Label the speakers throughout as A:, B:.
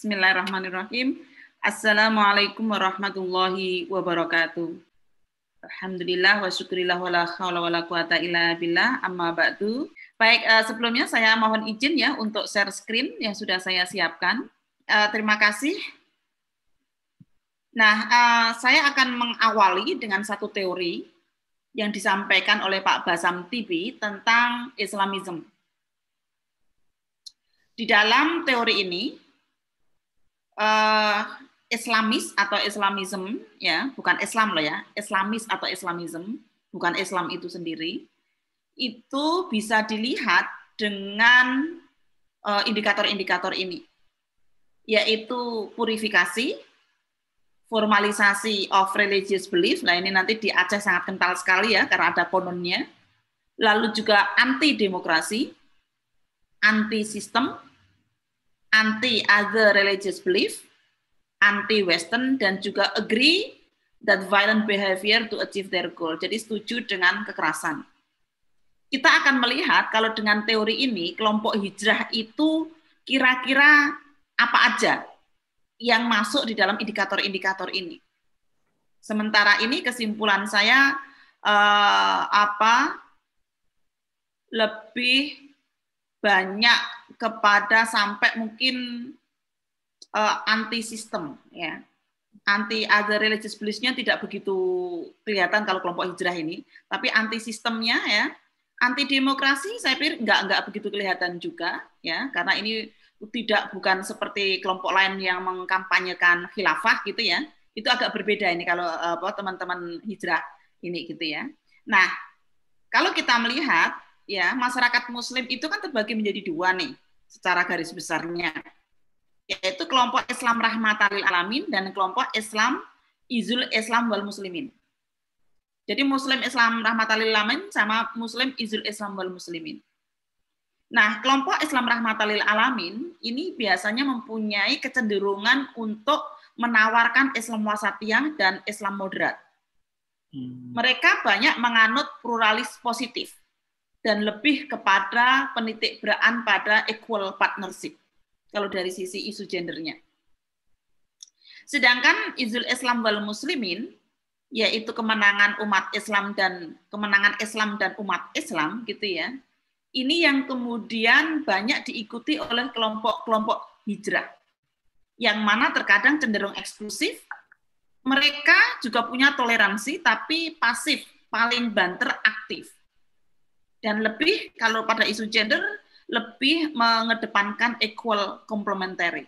A: Bismillahirrahmanirrahim. Assalamualaikum warahmatullahi wabarakatuh. Alhamdulillah wa syukurillah wa la haula wa la quwata illa billah, amma ba'du. Baik, sebelumnya saya mohon izin ya untuk share screen yang sudah saya siapkan. Terima kasih. Nah, saya akan mengawali dengan satu teori yang disampaikan oleh Pak Basam Tibi tentang Islamism. Di dalam teori ini, Islamis atau Islamism, ya, bukan Islam loh ya, Islamis atau Islamism, bukan Islam itu sendiri, itu bisa dilihat dengan indikator-indikator ini, yaitu purifikasi, formalisasi of religious belief, nah ini nanti di Aceh sangat kental sekali ya, karena ada kononnya, lalu juga anti-demokrasi, anti-sistem, anti-other religious belief, anti-Western, dan juga agree that violent behavior to achieve their goal. Jadi setuju dengan kekerasan. Kita akan melihat kalau dengan teori ini, kelompok hijrah itu kira-kira apa aja yang masuk di dalam indikator-indikator ini. Sementara ini kesimpulan saya lebih banyak kepada sampai mungkin anti-sistem, ya, anti-other religious beliefs-nya tidak begitu kelihatan kalau kelompok hijrah ini, tapi anti-sistemnya, ya, anti-demokrasi saya pikir nggak begitu kelihatan juga, ya, karena ini bukan seperti kelompok lain yang mengkampanyekan khilafah gitu ya, itu agak berbeda ini kalau teman-teman hijrah ini gitu ya. Nah, kalau kita melihat ya, masyarakat Muslim itu kan terbagi menjadi dua nih, secara garis besarnya, yaitu kelompok Islam rahmatan lil alamin dan kelompok Islam izul Islam wal muslimin. Jadi Muslim Islam rahmatan lil alamin sama Muslim izul Islam wal muslimin. Nah, kelompok Islam rahmatan lil alamin ini biasanya mempunyai kecenderungan untuk menawarkan Islam wasatiyah dan Islam moderat. Mereka banyak menganut pluralis positif dan lebih kepada penitikberan pada equal partnership kalau dari sisi isu gendernya. Sedangkan izul Islam wal muslimin, yaitu kemenangan umat Islam dan kemenangan Islam dan umat Islam gitu ya, ini yang kemudian banyak diikuti oleh kelompok-kelompok hijrah, yang mana terkadang cenderung eksklusif. Mereka juga punya toleransi tapi pasif, paling banter aktif. Dan lebih, kalau pada isu gender, lebih mengedepankan equal complementary.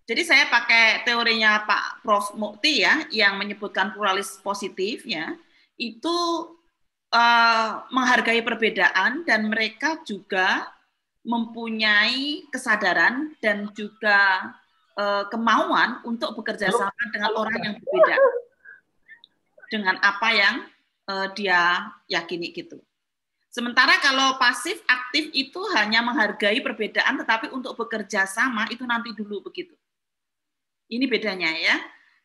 A: Jadi saya pakai teorinya Pak Prof. Mukti ya, yang menyebutkan pluralis positif ya, itu menghargai perbedaan dan mereka juga mempunyai kesadaran dan juga kemauan untuk bekerja sama dengan orang yang berbeda dengan apa yang dia yakini gitu. Sementara kalau pasif aktif itu hanya menghargai perbedaan, tetapi untuk bekerja sama itu nanti dulu begitu. Ini bedanya ya.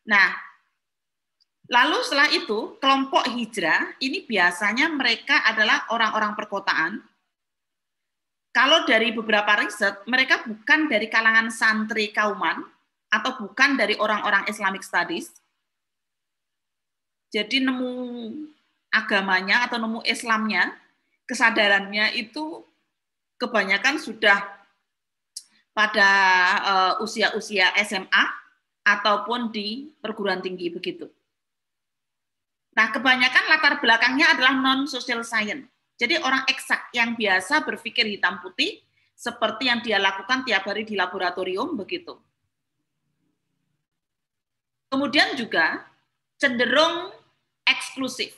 A: Nah, lalu setelah itu kelompok hijrah ini biasanya mereka adalah orang-orang perkotaan. Kalau dari beberapa riset, mereka bukan dari kalangan santri kauman atau bukan dari orang-orang Islamic Studies. Jadi nemu agamanya atau nemu Islamnya, kesadarannya itu kebanyakan sudah pada usia-usia SMA ataupun di perguruan tinggi begitu. Nah, kebanyakan latar belakangnya adalah non-social science. Jadi orang eksak yang biasa berpikir hitam putih seperti yang dia lakukan tiap hari di laboratorium begitu. Kemudian juga cenderung eksklusif,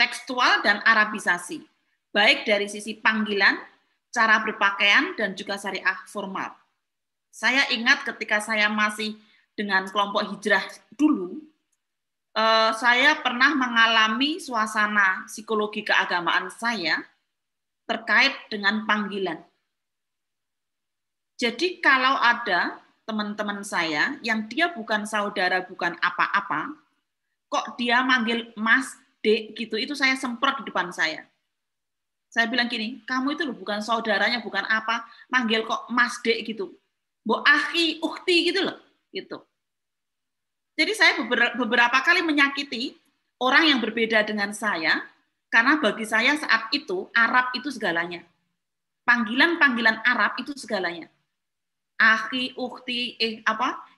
A: tekstual dan arabisasi, baik dari sisi panggilan, cara berpakaian, dan juga syariah formal. Saya ingat ketika saya masih dengan kelompok hijrah dulu, saya pernah mengalami suasana psikologi keagamaan saya terkait dengan panggilan. Jadi kalau ada teman-teman saya yang dia bukan saudara, bukan apa-apa, kok dia manggil Mas, Dek gitu, itu saya semprot di depan saya. Saya bilang gini, kamu itu loh bukan saudaranya, bukan apa, manggil kok Mas Dek gitu. Mbok akhi, ukhti gitu loh, gitu. Jadi saya beberapa kali menyakiti orang yang berbeda dengan saya, karena bagi saya saat itu Arab itu segalanya. Panggilan-panggilan Arab itu segalanya. Akhi, ukhti,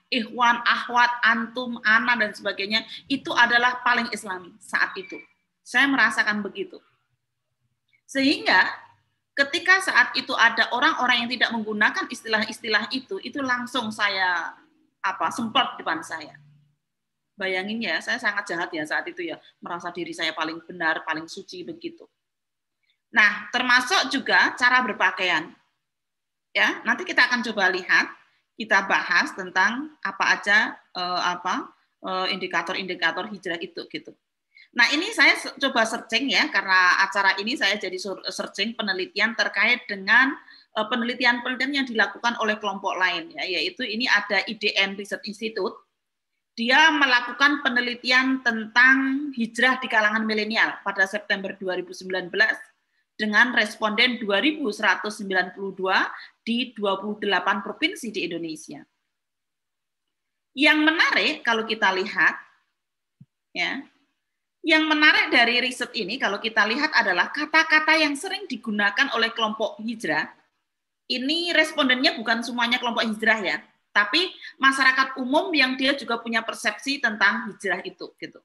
A: ikhwan, akhwat, antum, ana dan sebagainya, itu adalah paling Islami saat itu. Saya merasakan begitu. Sehingga ketika saat itu ada orang-orang yang tidak menggunakan istilah-istilah itu langsung saya semprot depan saya. Bayangin ya, saya sangat jahat ya saat itu ya, merasa diri saya paling benar, paling suci begitu. Nah, termasuk juga cara berpakaian. Ya, nanti kita akan coba lihat, kita bahas tentang apa aja indikator-indikator hijrah itu gitu. Nah, ini saya coba searching ya, karena acara ini saya jadi searching penelitian terkait dengan penelitian-penelitian yang dilakukan oleh kelompok lain ya, yaitu ini ada IDN Research Institute. Dia melakukan penelitian tentang hijrah di kalangan milenial pada September 2019 dengan responden 2.192 di 28 provinsi di Indonesia. Yang menarik kalau kita lihat, ya, yang menarik dari riset ini kalau kita lihat adalah kata-kata yang sering digunakan oleh kelompok hijrah. Ini respondennya bukan semuanya kelompok hijrah ya, tapi masyarakat umum yang dia juga punya persepsi tentang hijrah itu gitu.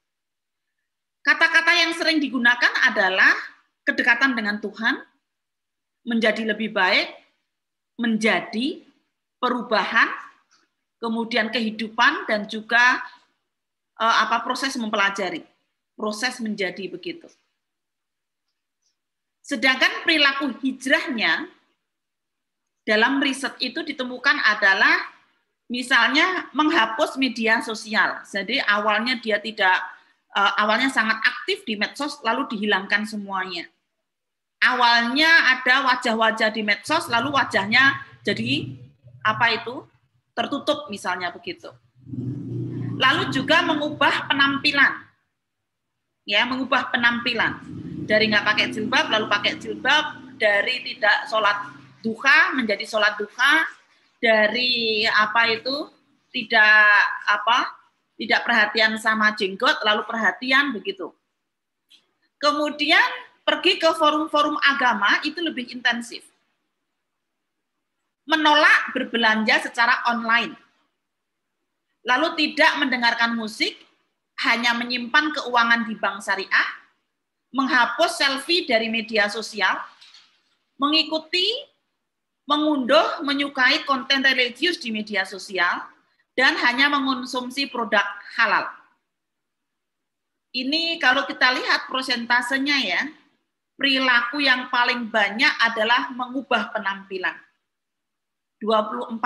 A: Kata-kata yang sering digunakan adalah kedekatan dengan Tuhan, menjadi lebih baik, menjadi, perubahan, kemudian kehidupan dan juga proses mempelajari, proses menjadi begitu. Sedangkan perilaku hijrahnya dalam riset itu ditemukan adalah misalnya menghapus media sosial. Jadi awalnya dia awalnya sangat aktif di medsos, lalu dihilangkan semuanya. Awalnya ada wajah-wajah di medsos, lalu wajahnya jadi tertutup misalnya begitu. Lalu juga mengubah penampilan, ya mengubah penampilan dari nggak pakai jilbab lalu pakai jilbab, dari tidak sholat duha menjadi sholat duha, dari tidak perhatian sama jenggot lalu perhatian begitu. Kemudian pergi ke forum-forum agama itu lebih intensif, menolak berbelanja secara online, lalu tidak mendengarkan musik, hanya menyimpan keuangan di bank syariah, menghapus selfie dari media sosial, mengikuti, mengunduh, menyukai konten religius di media sosial, dan hanya mengonsumsi produk halal. Ini kalau kita lihat prosentasenya ya, perilaku yang paling banyak adalah mengubah penampilan, 24%.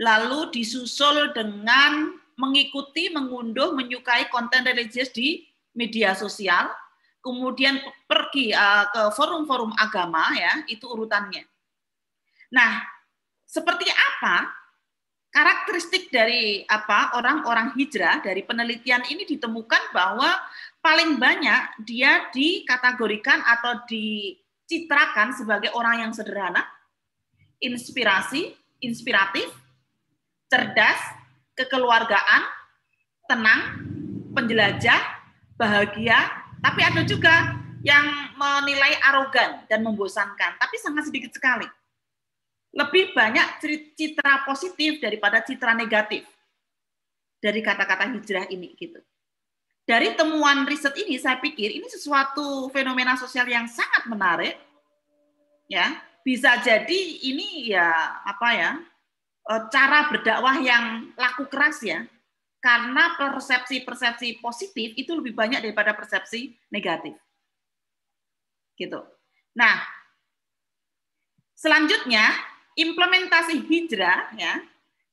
A: Lalu disusul dengan mengikuti, mengunduh, menyukai konten religius di media sosial, kemudian pergi ke forum-forum agama ya, itu urutannya. Nah, seperti apa karakteristik dari orang-orang hijrah dari penelitian ini ditemukan bahwa paling banyak dia dikategorikan atau dicitrakan sebagai orang yang sederhana, inspiratif, cerdas, kekeluargaan, tenang, penjelajah, bahagia, tapi ada juga yang menilai arogan dan membosankan, tapi sangat sedikit sekali. Lebih banyak citra positif daripada citra negatif dari kata-kata hijrah ini gitu. Dari temuan riset ini saya pikir ini sesuatu fenomena sosial yang sangat menarik. Ya, bisa jadi ini cara berdakwah yang laku keras ya. Karena persepsi-persepsi positif itu lebih banyak daripada persepsi negatif. Gitu. Nah, selanjutnya implementasi hijrah ya,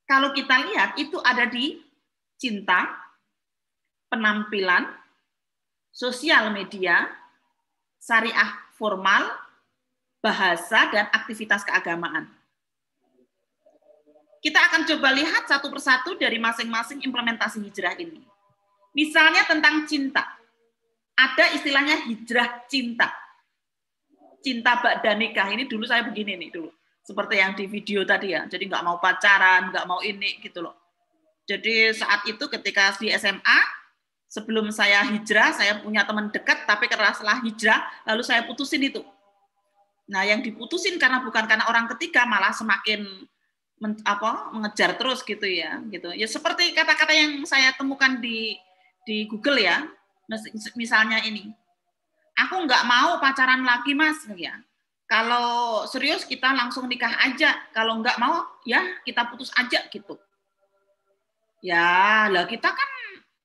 A: kalau kita lihat itu ada di cinta, penampilan, sosial media, syariah formal, bahasa, dan aktivitas keagamaan. Kita akan coba lihat satu persatu dari masing-masing implementasi hijrah ini. Misalnya tentang cinta. Ada istilahnya hijrah cinta. Cinta ba'da nikah. Ini dulu saya begini nih dulu. seperti yang di video tadi ya. Jadi nggak mau pacaran, nggak mau ini gitu loh. Jadi saat itu ketika di SMA, sebelum saya hijrah, saya punya teman dekat, tapi karena setelah hijrah, lalu saya putusin itu. Nah, yang diputusin bukan karena orang ketiga, malah semakin mengejar terus gitu ya, gitu. Ya seperti kata-kata yang saya temukan di Google ya, misalnya ini, aku nggak mau pacaran lagi mas, ya. Kalau serius kita langsung nikah aja, kalau nggak mau ya kita putus aja gitu. Ya, lah kita kan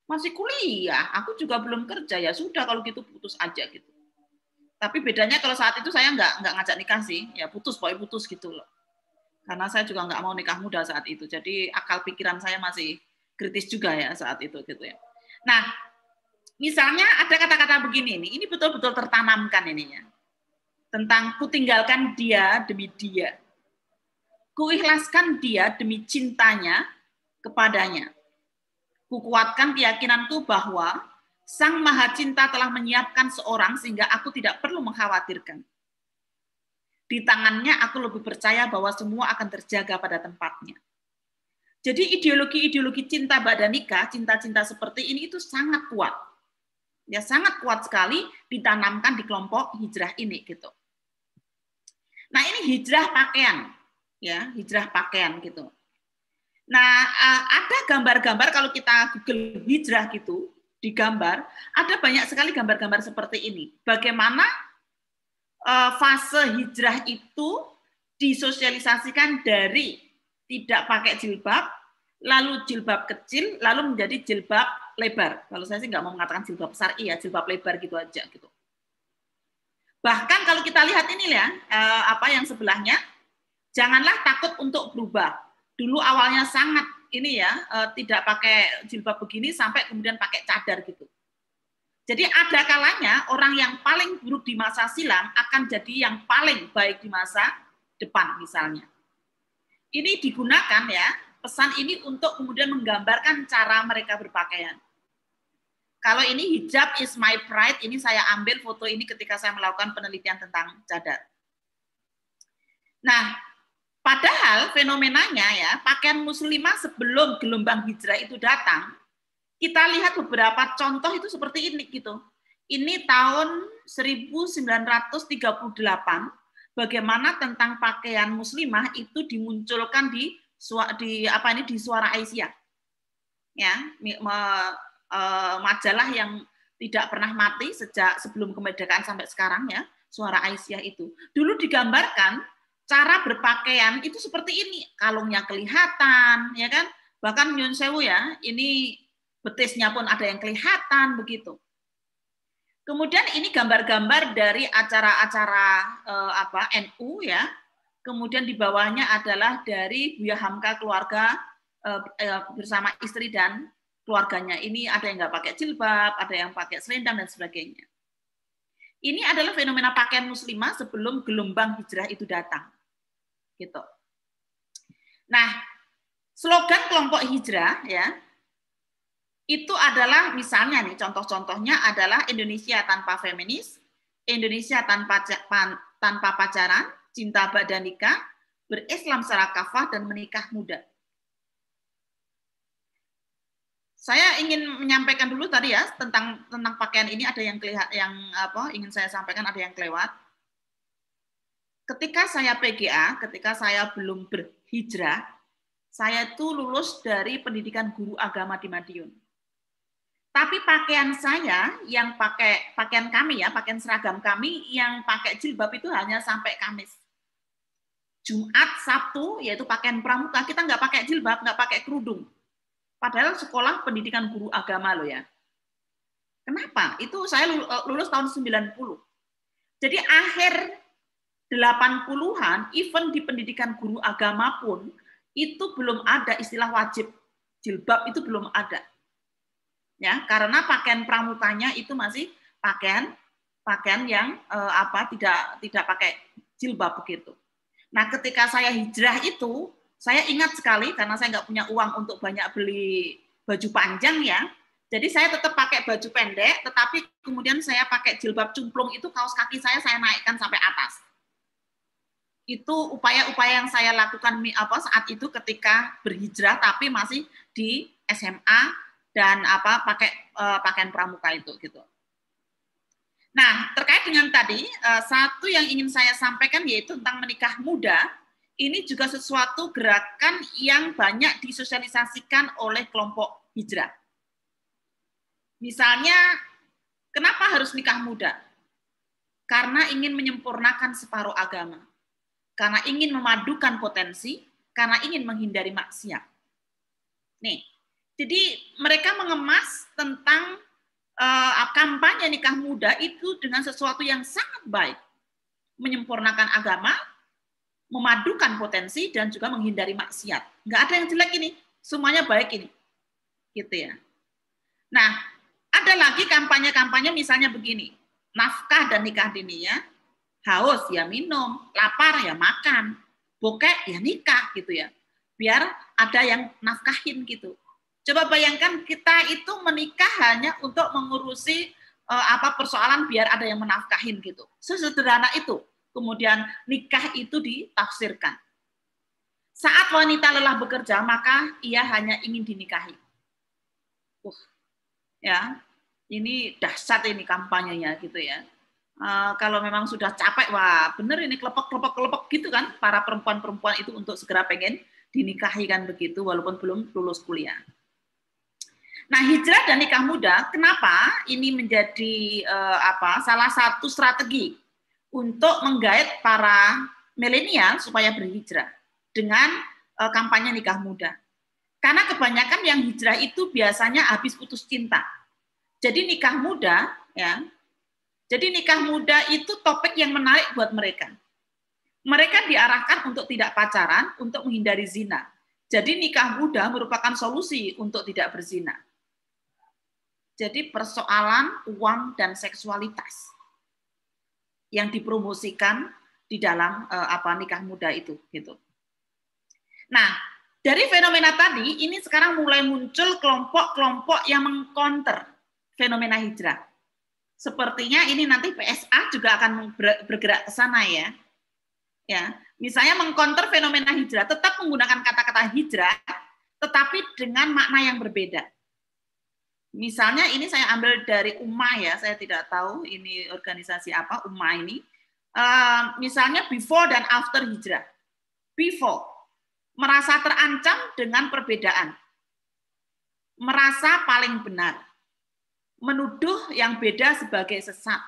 A: masih kuliah, aku juga belum kerja, ya sudah kalau gitu putus aja gitu. Tapi bedanya kalau saat itu saya nggak ngajak nikah sih, ya putus, pokoknya putus gitu loh. Karena saya juga nggak mau nikah muda saat itu, jadi akal pikiran saya masih kritis juga ya saat itu gitu ya. Nah, misalnya ada kata-kata begini nih, ini betul-betul tertanamkan ininya. Tentang kutinggalkan dia demi dia. Kuikhlaskan dia demi cintanya kepadanya. Kukuatkan keyakinanku bahwa Sang Maha Cinta telah menyiapkan seorang sehingga aku tidak perlu mengkhawatirkan. Di tangannya aku lebih percaya bahwa semua akan terjaga pada tempatnya. Jadi ideologi-ideologi cinta ba'da nikah, cinta-cinta seperti ini itu sangat kuat. Ya sangat kuat sekali ditanamkan di kelompok hijrah ini gitu. Nah, ini hijrah pakaian. Ya, hijrah pakaian gitu. Nah, ada gambar-gambar kalau kita Google hijrah gitu, di gambar, ada banyak sekali gambar-gambar seperti ini. Bagaimana fase hijrah itu disosialisasikan dari tidak pakai jilbab, lalu jilbab kecil, lalu menjadi jilbab lebar. Kalau saya sih nggak mau mengatakan jilbab syar'i ya, jilbab lebar gitu aja gitu. Bahkan kalau kita lihat ini ya, apa yang sebelahnya, janganlah takut untuk berubah. Dulu awalnya sangat ini ya, tidak pakai jilbab begini sampai kemudian pakai cadar gitu. Jadi ada kalanya orang yang paling buruk di masa silam akan jadi yang paling baik di masa depan misalnya. Ini digunakan ya, pesan ini untuk kemudian menggambarkan cara mereka berpakaian. Kalau ini hijab is my pride, ini saya ambil foto ini ketika saya melakukan penelitian tentang cadar. Nah, padahal fenomenanya ya, pakaian muslimah sebelum gelombang hijrah itu datang, kita lihat beberapa contoh itu seperti ini gitu. Ini tahun 1938, bagaimana tentang pakaian muslimah itu dimunculkan di Suara Aisyah. Ya, majalah yang tidak pernah mati sejak sebelum kemerdekaan sampai sekarang ya, Suara Aisyah itu. Dulu digambarkan cara berpakaian itu seperti ini, kalungnya kelihatan, ya kan? Bahkan nyun sewu ya, ini betisnya pun ada yang kelihatan begitu. Kemudian ini gambar-gambar dari acara-acara NU ya. Kemudian di bawahnya adalah dari Buya Hamka keluarga bersama istri dan keluarganya. Ini ada yang nggak pakai jilbab, ada yang pakai selendang dan sebagainya. Ini adalah fenomena pakaian muslimah sebelum gelombang hijrah itu datang. Gitu. Nah, slogan kelompok hijrah ya, itu adalah misalnya nih contoh-contohnya adalah Indonesia tanpa feminis, Indonesia tanpa pacaran, cinta ba'da nikah, berislam secara kafah dan menikah muda. Saya ingin menyampaikan dulu tadi ya tentang pakaian ini, ada yang ingin saya sampaikan, ada yang kelewat. Ketika saya PGA, ketika saya belum berhijrah, saya itu lulus dari pendidikan guru agama di Madiun. Tapi pakaian saya yang pakaian kami ya, pakaian seragam kami yang pakai jilbab itu hanya sampai Kamis. Jumat, Sabtu, yaitu pakaian pramuka, kita nggak pakai jilbab, nggak pakai kerudung. Padahal sekolah pendidikan guru agama loh ya. Kenapa? Itu saya lulus tahun 90. Jadi akhir 80-an, even di pendidikan guru agama pun, itu belum ada istilah wajib jilbab, itu belum ada. Ya, karena pakaian pramukanya itu masih pakaian yang tidak pakai jilbab begitu. Nah, ketika saya hijrah itu, saya ingat sekali karena saya nggak punya uang untuk banyak beli baju panjang ya. Jadi saya tetap pakai baju pendek, tetapi kemudian saya pakai jilbab cumplung itu, kaos kaki saya naikkan sampai atas. Itu upaya-upaya yang saya lakukan saat itu ketika berhijrah tapi masih di SMA dan pakai pakaian pramuka itu gitu. Nah, terkait dengan tadi satu yang ingin saya sampaikan yaitu tentang menikah muda. Ini juga sesuatu gerakan yang banyak disosialisasikan oleh kelompok hijrah. Misalnya, kenapa harus nikah muda? Karena ingin menyempurnakan separuh agama. Karena ingin memadukan potensi, karena ingin menghindari maksiat. Nih, jadi mereka mengemas tentang kampanye nikah muda itu dengan sesuatu yang sangat baik. Menyempurnakan agama, memadukan potensi, dan juga menghindari maksiat. Nggak ada yang jelek ini, semuanya baik ini. Gitu ya. Nah, ada lagi kampanye-kampanye misalnya begini, nafkah dan nikah dini ya, haus ya minum, lapar ya makan, bokek ya nikah gitu ya. Biar ada yang nafkahin gitu. Coba bayangkan kita itu menikah hanya untuk mengurusi persoalan biar ada yang menafkahin gitu. Sesederhana itu. Kemudian nikah itu ditafsirkan. Saat wanita lelah bekerja, maka ia hanya ingin dinikahi. Ya, ini dahsyat ini kampanyenya gitu ya. Kalau memang sudah capek, wah bener ini kelepek gitu kan, para perempuan-perempuan itu untuk segera pengen dinikahi kan begitu, walaupun belum lulus kuliah. Nah, hijrah dan nikah muda, kenapa ini menjadi salah satu strategi untuk menggait para milenial supaya berhijrah dengan kampanye nikah muda. Karena kebanyakan yang hijrah itu biasanya habis putus cinta. Jadi nikah muda, ya. Jadi nikah muda itu topik yang menarik buat mereka. Mereka diarahkan untuk tidak pacaran, untuk menghindari zina. Jadi nikah muda merupakan solusi untuk tidak berzina. Jadi persoalan uang dan seksualitas yang dipromosikan di dalam nikah muda itu, gitu. Nah, dari fenomena tadi, ini sekarang mulai muncul kelompok-kelompok yang mengcounter fenomena hijrah. Sepertinya ini nanti PSA juga akan bergerak ke sana ya. Ya, misalnya mengcounter fenomena hijrah, tetap menggunakan kata-kata hijrah, tetapi dengan makna yang berbeda. Misalnya ini saya ambil dari Ummah ya, saya tidak tahu ini organisasi apa Ummah ini. Misalnya before dan after hijrah. Before, merasa terancam dengan perbedaan, merasa paling benar, menuduh yang beda sebagai sesat,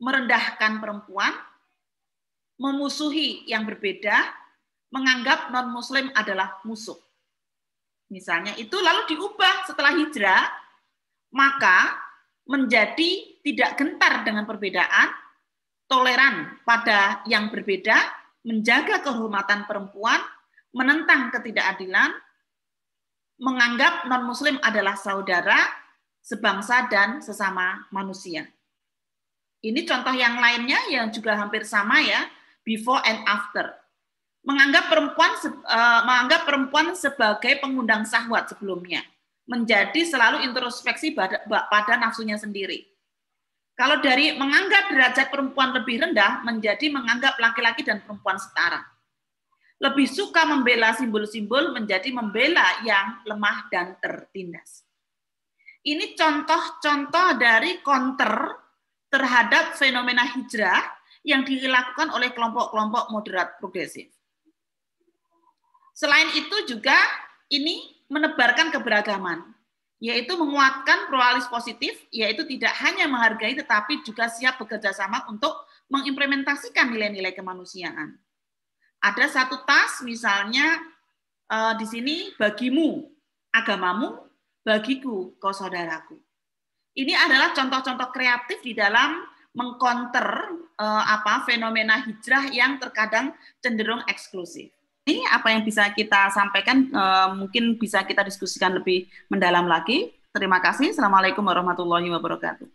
A: merendahkan perempuan, memusuhi yang berbeda, menganggap non-muslim adalah musuh. Misalnya itu lalu diubah setelah hijrah, maka menjadi tidak gentar dengan perbedaan, toleran pada yang berbeda, menjaga kehormatan perempuan, menentang ketidakadilan, menganggap non-muslim adalah saudara, sebangsa dan sesama manusia. Ini contoh yang lainnya yang juga hampir sama ya, before and after. Menganggap perempuan sebagai pengundang syahwat sebelumnya, menjadi selalu introspeksi pada nafsunya sendiri. Kalau dari menganggap derajat perempuan lebih rendah, menjadi menganggap laki-laki dan perempuan setara. Lebih suka membela simbol-simbol, menjadi membela yang lemah dan tertindas. Ini contoh-contoh dari counter terhadap fenomena hijrah yang dilakukan oleh kelompok-kelompok moderat progresif. Selain itu juga ini menebarkan keberagaman, yaitu menguatkan pluralis positif, yaitu tidak hanya menghargai tetapi juga siap bekerja sama untuk mengimplementasikan nilai-nilai kemanusiaan. Ada satu tas misalnya di sini bagimu agamamu, bagiku kau saudaraku. Ini adalah contoh-contoh kreatif di dalam mengcounter fenomena hijrah yang terkadang cenderung eksklusif. Ini apa yang bisa kita sampaikan, mungkin bisa kita diskusikan lebih mendalam lagi. Terima kasih. Assalamualaikum warahmatullahi wabarakatuh.